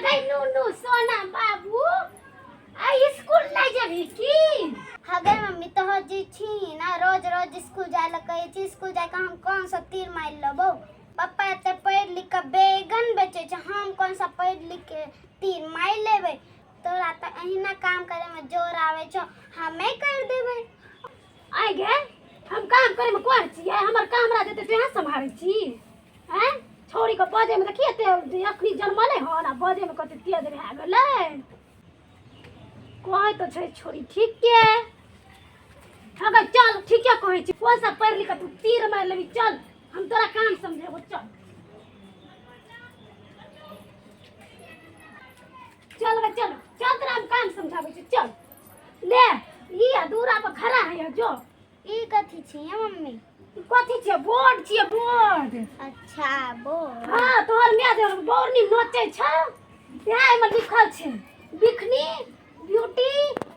गई नूनू सोना बाबू आई स्कूल नहीं जाबी की। हाँ गई मम्मी तो हो जी छी ना रोज रोज स्कूल जाए ला कहे छी स्कूल जाए का हम कौन सा तीर मार लेबो। पापा एते पढ़ लिख के बैगन बेचे छ हम कौन सा पढ़ लिख के तीर मार लेबे। तोरा तो अहिना काम करे में जोर आवे छ हमें कर देबे। आई गे हम काम करे में कोर छी हमर कामरा देते तेहा संभाले छी हैं। छोरी को बजे में देखिए ते अखनी जन्मले हो ना बजे में कते तेज रह गेलै। कहे तो छै छोरी ठीक के अगर चल ठीक है कहे छी कोन सा पढ़ लिख तू तीर मार लेबी। चल हम तोरा काम समझेबो चल चल गे चल चल तोरा हम काम समझाबे छी चल ले ई दूरा पर खड़ा है जो ई कथी छी मम्मी। कथी छै बोर्ड छियै बोर्ड। अच्छा बोर्ड हां तोहर मैया बोर्ड नी नोचे छ तेहे में लिखल छै बिखनी ब्यूटी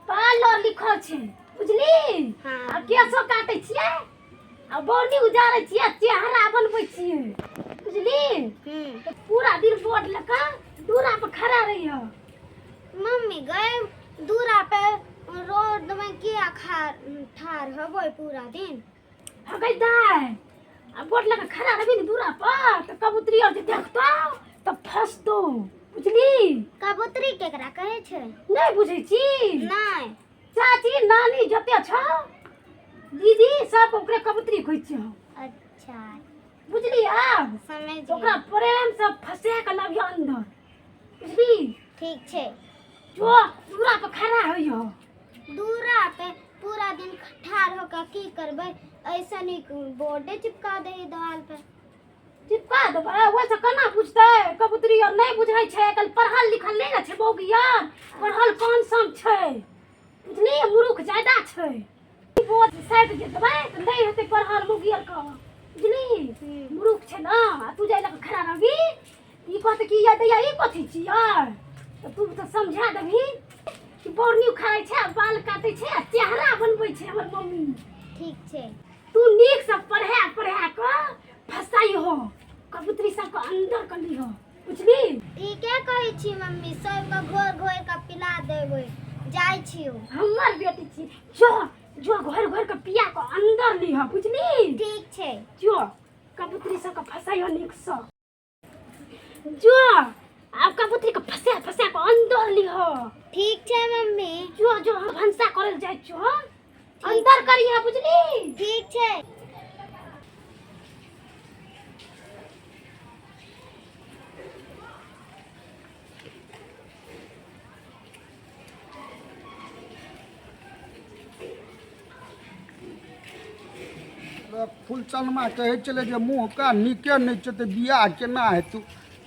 पार्लर लिखल छै बुझली। हां आ केसो काटे छियै आ बोर्ड उजारे छियै चेहरा बनबै छियै बुझली। तो पूरा दिन बोर्ड लगा दूरा पर खड़ा रहियो। मम्मी गए दूरा पे रोड में क्या ठार होबो पूरा दिन। हगै दाय आ बोर्ड लगा खड़ा रहबी न दूरा पर तो कबूतरी और जे देखतो तो फंसतो बुझली। कबूतरी केकरा कहे छै नहीं बुझै छी नहीं। चाची नानी जते छ दीदी सब ओकरे कबूतरी खोइ छ। अच्छा बुझली अब समझ तो ओकरा प्रेम से फंसे के लबियो अंदर बुझली। ठीक छै जो दूरा पर खड़ा होइयो दूरा पे पूरा दिन ठार होकर की करबे ऐसा नहीं बोर्डे चिपका दे दीवार पे। चिपका देबै वैसे केना बुझतै कबूतरी और नहीं बुझै छै कल पढ़ल लिखल नहीं न छै बौगिया पढ़ल कौन सम छै बुझली मूर्ख ज्यादा छै। बोझ साइड जे देबै त नहीं हेतै पढ़ल बौगिया का बुझली मूर्ख छै ना। तू जाय लग खड़ा रहबी ई कहत की या दैया ई कथी छियै तो तू तो समझा देबही कि बोरनी उखाड़ै छै बाल काटै छै चेहरा बनबै छै हमर मम्मी। ठीक छै तू नीक से पढ़ा के फसाई हो कबूतरी सब को अंदर कर ली हो बुझली। ठीक है कहै छी मम्मी सब के घोर घोर के पिला देबै जाय छियो। हमर बेटी छी जो जो घर घर के पिया को अंदर ली हो बुझली। ठीक छै जो कबूतरी सब को फसाई हो नीक से जो अब कबूतरी को फसा फसा के अंदर ली हो। ठीक छै मम्मी जो जो हम भंसा करल जाय छो अंदर करिया बुझली। ठीक छै फुलचनमा कहै छलै जे मुँह कान नीके नहि छै तऽ बियाह केना हेतौ।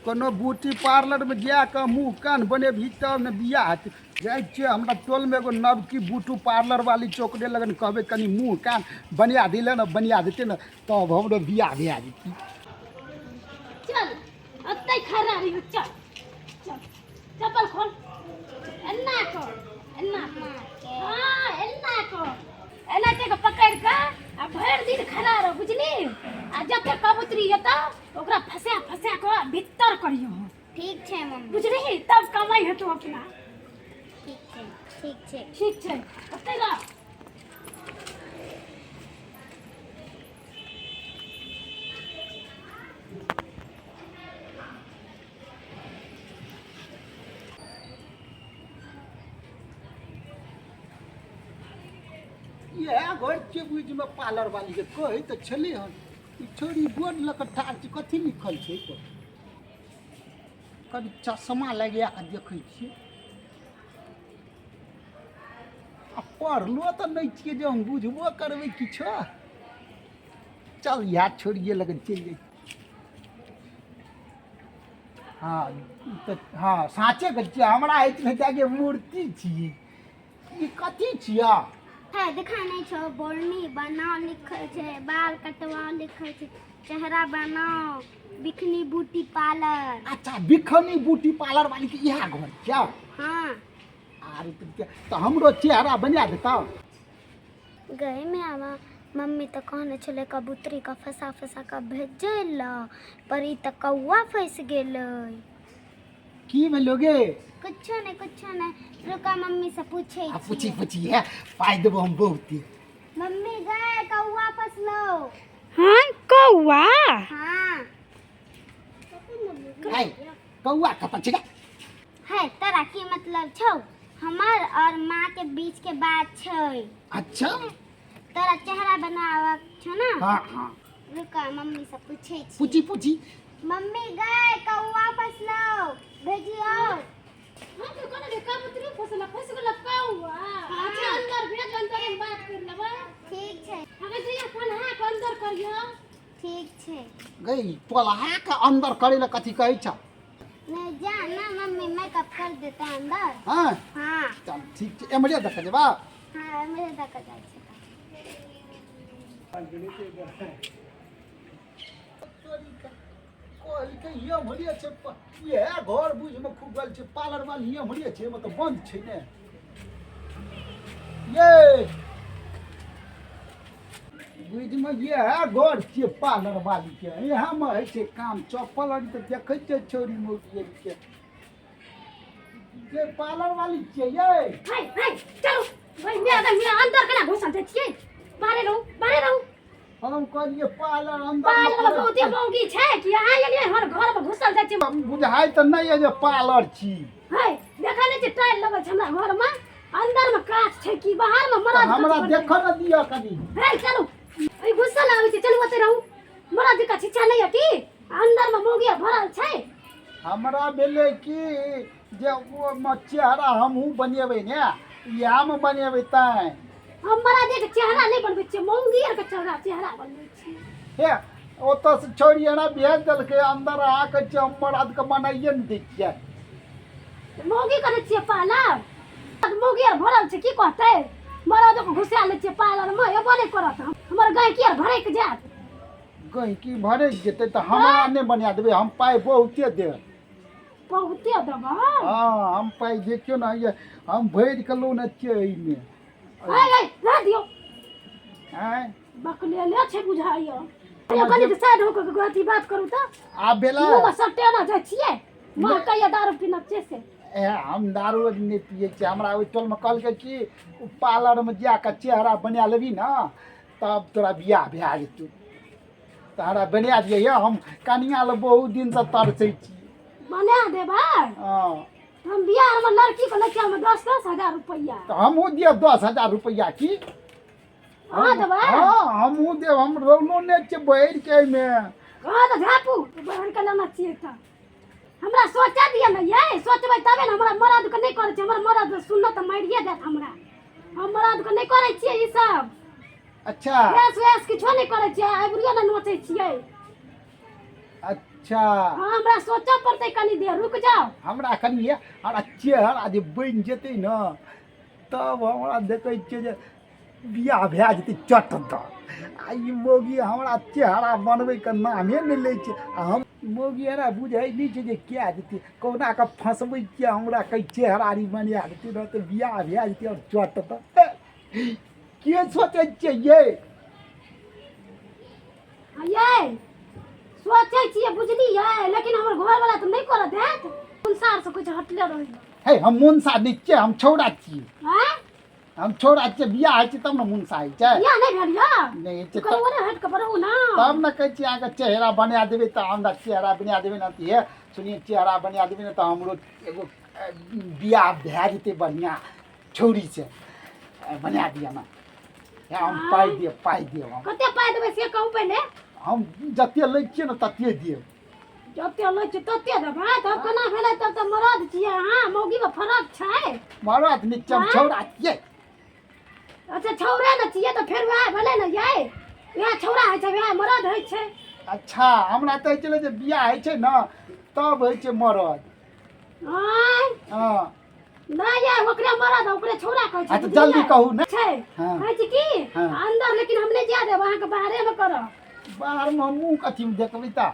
कोनो ब्यूटी पार्लरमे जाके मुँह कान बनेबही तब ने बियाह हेतै। जाइ छियै हमरा टोलमे एगो नवकी ब्यूटी पार्लर वाली चौकरे लगन कहबै कनि मुँह कान बनिया दिले ने बनिया देतै ने तब हमरो बियाह भए जेतै। चल अत्ते खड़ा रहियो चल चल चप्पल खोल एन्ना कर एन्ना हाँ एन्ना कर एना के पकड़ के आ भर दिन खड़ा रह बुझली। आ जब तक कबूतरी हेतौ ओकरा फसा फसा के भीतर करियो। ठीक छै मम्मी बुझली तब कमाई हेतौ अपना। ठीक छै ठीक छै ठीक छै अत्ते रह। इएह घर के बीचमे पार्लर वाली के कहै तऽ छलै हन ई छोरी बोर्ड लऽ कऽ ठाढ़ छै कथी लिखल छै पर कभी चश्मा लगा कऽ देखै छियै आ पढ़लो तऽ नहि छियै जे हम बुझबो करबै किछो। चल इएह छोड़िए लगन चलि जाइ। हाँ तऽ हाँ साँचे कहै छियै हमरा एहिठिन जाके मूर्ति छियै ई कथी छियै। है दिखा नहीं छो बोलनी बनाओ लिखल छै बाल कटवाओ लिखल छै चेहरा बनाओ बिखनी ब्यूटी पार्लर। अच्छा बिखनी ब्यूटी पार्लर वाली के इएह घर क्या। हाँ अरे तो हमरो चेहरा बना देता। गए में आवा मम्मी तो कहने छले कबूतरी का फसा फसा का भेजे ला पर ई त कौआ फंस गेलै। की भेलोगे कुछो नहीं रुका मम्मी से पूछे आ पूछी है पाई देबो हम बहुते मम्मी गए कौआ फसलो हाँ कौआ हाँ है कौआ कत छै है तोरा की मतलब छौ हमार और माँ के बीच के बात छै अच्छा तोरा चेहरा बनावा छौ ना हाँ हाँ रुका मम्मी से पूछे छी पूछी मम्मी गए कौआ फसलो भेजियो हाँ तो कने रे कबूतरी फस गेल कौआ अच्छा अंदर भेज अंदर में बात कर लेबे ठीक छै हमें तो ये फोन है के अंदर करियो ठीक छै गई पोलहा के अंदर करे ला कथी कहै छ नहीं जा ना मम्मी मेकअप कर देता अंदर हाँ हाँ चल ठीक छै एमरे देख जेबा हाँ मेरे तक जाए छै ये भलिए छै ये घर बुझ में खूब गल छै पार्लर वाली ये भलिए छै मतलब बंद छै ने ये बुझ में ये घर छै पार्लर वाली के यहाँ में है छै काम चप्पल आर त देखै छै छोरी मोरी के ये पार्लर वाली छै ये हाय चलो भाई मैं अंदर केना घुसल दे छियै बाहर रहू हम कहलिए पार्लर अंदर पार्लर में बहुते मौगी छै कि यहाँ एलियै हमर घर में घुसल जाइ छै बुझाइ त नहीं है जे पार्लर छी हाय देखा नहीं छै टाइल लगल छै हमरा घर में अंदर में कांच छै कि बाहर में मरद हमरा देख न दिया कनी हाय चलो ई घुसल आबै छै चलू ओते रहू मरद का शिक्षा नहीं है कि अंदर में मौगी भरल छै हमरा भेलै कि जे वो चेहरा हमहूँ बनेबै ने इएह में बनेबै तैं हमरा जे चेहरा नहीं बनबै छै मौगी आर के चेहरा बनबै छै हे ओतऽ से छोड़ी एना भेज देलकै अंदर आके छै हम मरद के बनाइए ने दै छियै मौगी करे छियै पार्लर मौगी आर भरल छै की कहतै मरद को घुसा ले छियै पार्लर में एबो नहीं करत हमर गाय आर भरे के जात गहिकी भरे जेतै तऽ हमरा नहि बना देबै हम पाइ बहुते देब बहुते देबै हाँ हम पाइ देखियौ ने ये हम भरि के लोन छियै एहिमे हाय रह दियो आँय बकलेले छै बुझाइयो ये कनी के साइड होके अथी बात करू त आब भेलै मुंह में सटे ना जाइ छियै मां कहिया दारू पीना छै से हम दारू नहि पियै छियै हमरा ओहि टोलमे कहलकै कि पार्लरमे जाके चेहरा बना लेबही ने तब तोरा बियाह भए जेतौ तोहरा बना दियै हम कनिया लए बहुत दिनसँ तरसै छी बना देबै हाँ हम बियाह में लड़की को लेके हम 10,000 रुपया तऽ हमहूँ देब 10,000 रुपैआ की कहाँ देबै हाँ हमहूँ देब हम रोनो नहि छियै बढ़ि के एहिमे कहाँ तऽ झापू बहन के लेना छियै तऽ हमरा सोचा दिया ना ये सोचबै तबे ने हमरा मरद के नहीं करे छै हमर मरद सुनना तऽ मारिए देत हमरा हम मरद के नहीं करे छियै ई सब अच्छा वैस किछो नहीं करे छियै आइब्रियो ना नोचै छियै अच्छा हाँ हमरा सोचऽ पड़तै कनी देर रुक जाओ हमरा कनि हमरा चेहरा जे बनि जेतै ने तब हमरा देखै छियै जे बियाह भए जेतै चट दऽ आ ई मौगी हमरा चेहरा बनबैके नामे नहि लै छै आ हम मौगी हमरा बुझै नहि छै जे कए जेतै कहुना कऽ फँसबै छियै हमरा कहीं चेहरा नहि बना देतै ने तऽ बियाह भए जेतै आओर चट दऽ के सोचै छियै ये ये सोचै छियै बुझलियै लेकिन हमर घर वाला तऽ नहीं करत है संसार से कुछ हटले रही हे हम मुनसा नहि छियै हम छौड़ा छियै हैं हम छौड़ा छियै बियाह होइ छै तब ने मुनसा होइ छै या नहीं भेलिया नहि होइ छै कौन ओने हट के बढ़ू ना तब न कहै छियै अहाँके चेहरा बना देबै तऽ हमरा चेहरा बना देबै ने तऽ हे सुनिए चेहरा बना देबै ने तऽ हमरो एगो बियाह भए जेतै बढ़िआँ छौरी से बना दिअ ने हम पाइ देब हम कते पाइ देबै से कहू पहिले हम जते लै छियै ने तते देब जते लै छियै तते देबै तब केना भेलै तब तऽ मरद छियै हाँ मौगी में फर्क छै मरद नीचे छौड़ा छियै अच्छा छौड़ा न छियै तऽ फेर वएह भेलै ने ये वएह छौड़ा होइ छै वएह मरद होइ छै अच्छा हमरा तऽ चलै जे बियाह होइ छै ने तब होइ छै मरद आय हाँ नहीं ये ओकरे मरद ओकरे छौड़ा कहै छै अच्छा जल्दी कहू ने छै हाँ। कहै छै की हाँ। अंदर लेकिन हम नहीं जा देब अहाँ के बाहरे में करब बाहरमे हमहूँ कथीमे देखबै तऽ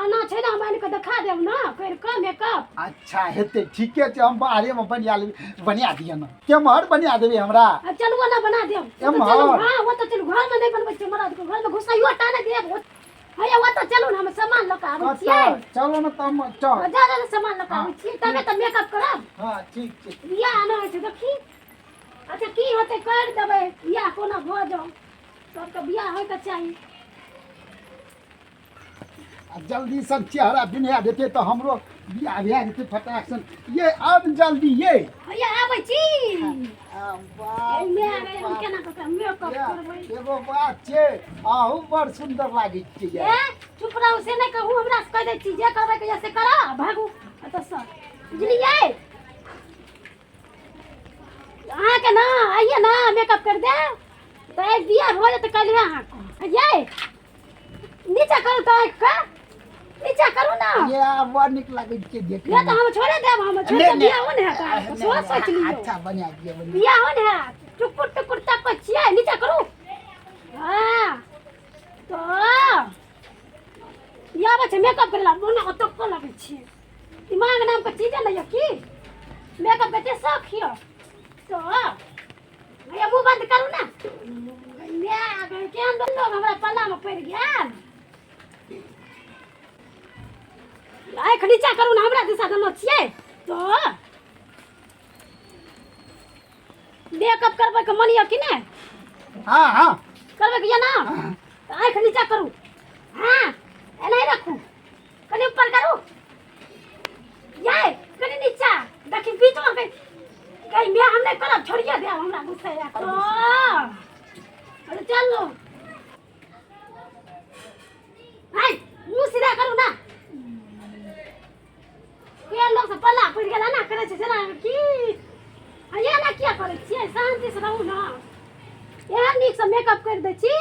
आना छै ना हम आनि के देखा देब ना कर के मेकअप अच्छा हेतै ठीके छै हम बाहरेमे बना लेबै बना दिअ ने केम्हर बना देबै हमरा अब चलू ना बना देब एम्हर? चलू हाँ वो तो चलू घर में नहीं बनबै छै मरद को घर में घुसाइयो टाने देब हैया वो तो चलू ना हम सामान लऽ के आबै हाँ, छियै चलो ना तो हम चल। जा जा सामान लऽ के आबै छियै तबे तऽ मेकअप करब हाँ ठीक छै। बियाह न होइ छै देखी अच्छा की होतै कर देबै बियाह कोना भऽ जाउ सबके बियाह होइके चाही आ जल्दी सब चेहरा बिना देते तो हमरो बियाह भए जेतै फटाक सन। ये अब जल्दी ये। भैया आबै छी वाह, एमे हम केना कऽ मेकअप या, करबै एगो बात छै आहू बड़ सुंदर लागै छै ये। ए चुप रहू से नहि कहू हमरा से कह दै छी जे करबै के से करा भागू एतऽ से बुझलियै अहाँके ना आइए ना मेकअप कर दे तो एक बियाह हो जाते कल अहाँके ये नीचा करू तो आँखि का नीचा करू ना ये बड़ नीक लागै छै देखे ये तो हम छोड़े देब हम छोड़े देब बियाह हो ने है सोच सोच लियो अच्छा बना दिए बना। बियाह हो ने है टुकुर टुकुर तक को छियै नीचा करू हां तो या बच्चे मेकअप करला मोन को तो लागै छै दिमाग नाम के चीज नहीं है की मेकअप के शौक हियो तो भैया मुंह बंद करू ना मैं केहन लोग हमरा पल्ला में पड़ गेल आँख नीचा करू ना हमरा दिशा देनो छियै तो मेकअप करबै के मन यऽ कि नहि हाँ हाँ करबै के यऽ ना तो आँख नीचा करू हाँ एनाही रखू कनी ऊपर करू ये कनी नीचा देखी बीच में कहीं मैं हम नहीं करब छोड़िए दे हमरा गुस्सा या अरे चलो हाय मुंह सीधा करू ना के लोग से पल्ला पड़ गेला ना करे छै जेना की ये ना किया करे छियै शांति से रहू ना एहन नीक से मेकअप कर दै छी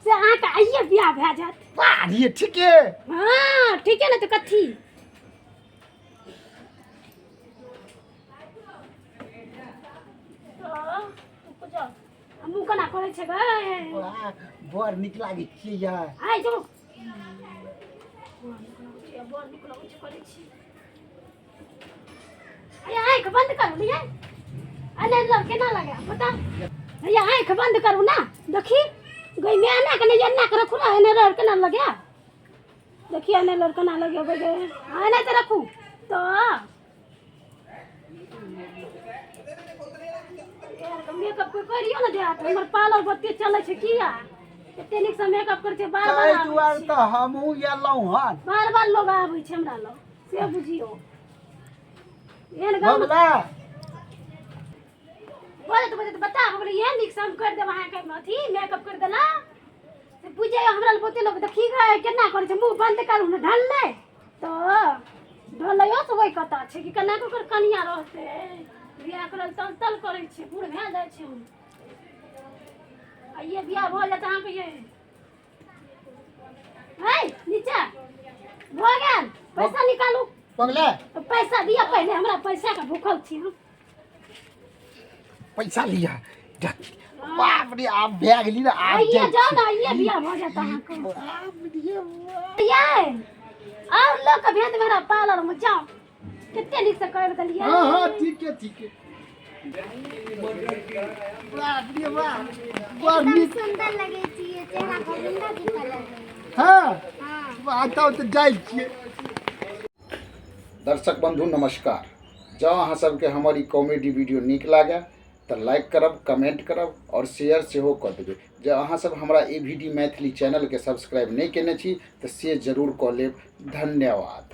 से अहाँके आइए बियाह भए जायत वाह ये ठीक है। हाँ ठीक है ना तो कथी मुँह केना करे छै गै वाह बड़ नीक लागै छै यार। आइ जो बड़ नीक लगै छै करे छी अरे आँख बंद करू लिये अने लड़ केना लगे बता ये आँख बंद करू ना देखी गई मैं ना कने एना के रखू ना एने लड़ केना लगे देखिए एने लड़ केना लगे गए एने तो रखू तो मेकअप कोई करियो ना देत हमर पार्लर बत्ती चलै छै किया एते नीक से मेकअप कर छै बार ताहि बार दुआरे तो हमहूँ एलहुँ हन। बार बार लोग आबै छै हमरा लग से बुझियो एहन गाँव बबला बोले तो बता हो गेलै एहन नीक से हम कर देब अहाँके अथी मेकअप कर देला से बुझे हमरा लग बहुते लोग देखी गए केना करे छै मुंह बंद करू ना ढल ले तो ढलैयो से वही कथा छै कि केना कर कनिया रहते बियाह करल तल तल करे छै बूढ़ भए जाइ छै आइए बियाह भऽ जात अहाँके ये है नीचा भऽ गेल पैसा निकालू बगले तो पैसा दिया पहले हमरा पैसा का भूखल छी हम पैसा लिया बाप रे आप भए गेली ना आप आइए जाओ ना आइए बियाह भऽ जात अहाँके बाप रे ये और लोग के भेज मेरा पार्लर में जाओ कितने नीक से कर देलिए हाँ हाँ ठीक है ठीक है। बाप रे वाह बड़ एकदम नीक। सुंदर लगे छियै चेहरा पर जिंदगी कलर हाँ हाँ आता तो जाइ छियै। दर्शक बंधु नमस्कार जँ अहाँ सबके हमर ई कॉमेडी वीडियो नीक लागे तो लाइक करब कमेंट करब और शेयर सेहो कऽ देबै जे अहाँ सब हमरा A V D Maithili channel के सब्सक्राइब नहीं केने छी तो से जरूर कऽ लेब। धन्यवाद।